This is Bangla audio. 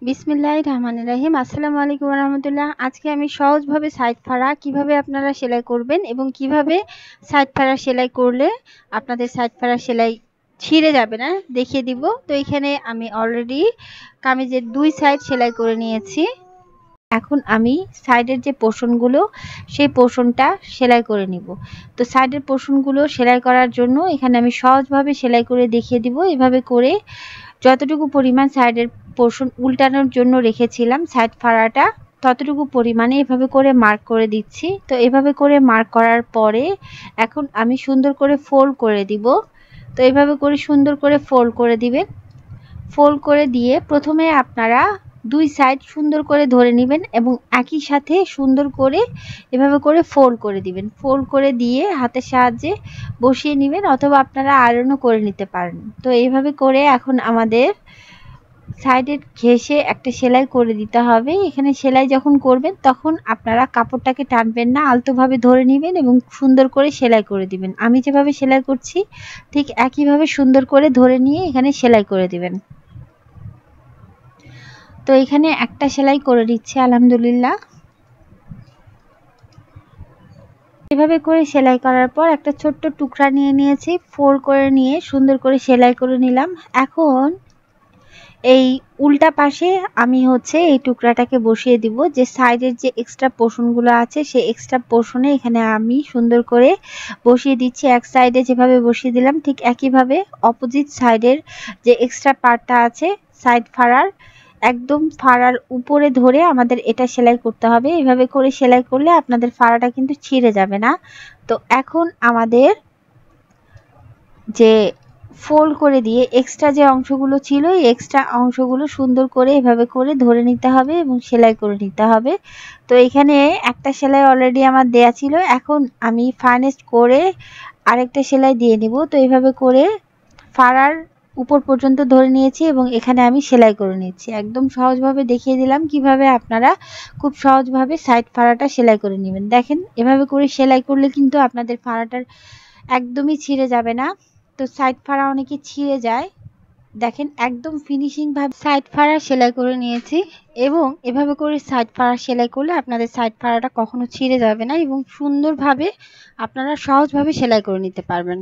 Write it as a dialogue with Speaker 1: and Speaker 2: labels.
Speaker 1: বিসমিল্লাহির রহমানির রহিম। আসসালামু আলাইকুম ওয়া রাহমাতুল্লাহ। আজকে আমি সহজভাবে সাইড ফাড়া কিভাবে আপনারা সেলাই করবেন এবং কিভাবে সাইড ফাড়া সেলাই করলে আপনাদের সাইড ফাড়া সেলাই ছিঁড়ে যাবে না দেখিয়ে দিব। তো এখানে আমি অলরেডি কামিজের দুই সাইড সেলাই করে নিয়েছি। এখন আমি সাইডের যে পোর্শনগুলো সেই পোর্শনটা সেলাই করে নিব। তো সাইডের পোর্শনগুলো সেলাই করার জন্য এখানে আমি সহজভাবে সেলাই করে দেখিয়ে দিব। এভাবে করে যতটুকু পরিমাণ সাইডের পোর্শন উল্টানোর জন্য রেখেছিলাম সাইড ফাড়াটা, ততটুকু পরিমাণে এভাবে করে মার্ক করে দিচ্ছি। তো এভাবে করে মার্ক করার পরে এখন আমি সুন্দর করে ফোল্ড করে দিব। তো এভাবে করে সুন্দর করে ফোল্ড করে দিবেন। ফোল্ড করে দিয়ে প্রথমে আপনারা দুই সাইড সুন্দর করে ধরে নেবেন এবং একই সাথে সুন্দর করে এভাবে করে ফোল্ড করে দিবেন। ফোল্ড করে দিয়ে হাতের সাহায্যে বসিয়ে নেবেন অথবা আপনারা আয়রনও করে নিতে পারেন। তো এইভাবে করে এখন আমাদের সাইডের ঘেঁষে একটা সেলাই করে দিতে হবে। এখানে সেলাই যখন করবেন তখন আপনারা কাপড়টাকে টানবেন না, আলতোভাবে ধরে নেবেন এবং সুন্দর করে সেলাই করে দিবেন। আমি যেভাবে সেলাই করছি ঠিক একইভাবে সুন্দর করে ধরে নিয়ে এখানে সেলাই করে দিবেন। তো এখানে একটা সেলাই করে দিচ্ছি আলহামদুলিল্লাহ। এভাবে করে সেলাই করার পর একটা ছোট্ট টুকরা নিয়ে নিয়েছি, ফোল্ড করে নিয়ে সুন্দর করে সেলাই করে নিলাম। এখন এই উল্টা পাশে আমি এই টুকরাটাকে বসিয়ে দিব। যে সাইডের যে এক্সট্রা পোর্শনগুলো আছে সেই এক্সট্রা পোর্শনে এখানে আমি সুন্দর করে বসিয়ে দিচ্ছি। এক সাইডে যেভাবে বসিয়ে দিলাম ঠিক একইভাবে অপোজিট সাইডের যে এক্সট্রা পার্টটা আছে সাইড ফাড়ার একদম ফাড়ার উপরে ধরে আমাদের এটা সেলাই করতে হবে। এভাবে করে সেলাই করলে আপনাদের ফাড়াটা কিন্তু ছিঁড়ে যাবে না। তো এখন আমাদের যে ফোল্ড করে দিয়ে এক্সট্রা যে অংশগুলো ছিল এই এক্সট্রা অংশগুলো সুন্দর করে এভাবে করে ধরে নিতে হবে এবং সেলাই করে নিতে হবে। তো এখানে একটা সেলাই অলরেডি আমার দেয়া ছিল, এখন আমি ফাইনেস্ট করে আরেকটা সেলাই দিয়ে নিব। তো এইভাবে করে ফাড়ার উপর পর্যন্ত ধরে নিয়েছি এবং এখানে আমি সেলাই করে নিচ্ছি। একদম সহজভাবে দেখিয়ে দিলাম কিভাবে আপনারা খুব সহজভাবে সাইড ফাড়াটা সেলাই করে নেবেন। দেখেন এভাবে করে সেলাই করলে কিন্তু আপনাদের ফাড়াটার একদমই ছিঁড়ে যাবে না। তো সাইড ফাড়া অনেকে ছিঁড়ে যায়, দেখেন একদম ফিনিশিং ভাবে সাইড ফাড়া সেলাই করে নিয়েছি এবং এভাবে করে সাইড ফাড়া সেলাই করলে আপনাদের সাইড ফাড়াটা কখনো ছিঁড়ে যাবে না এবং সুন্দরভাবে আপনারা সহজভাবে সেলাই করে নিতে পারবেন।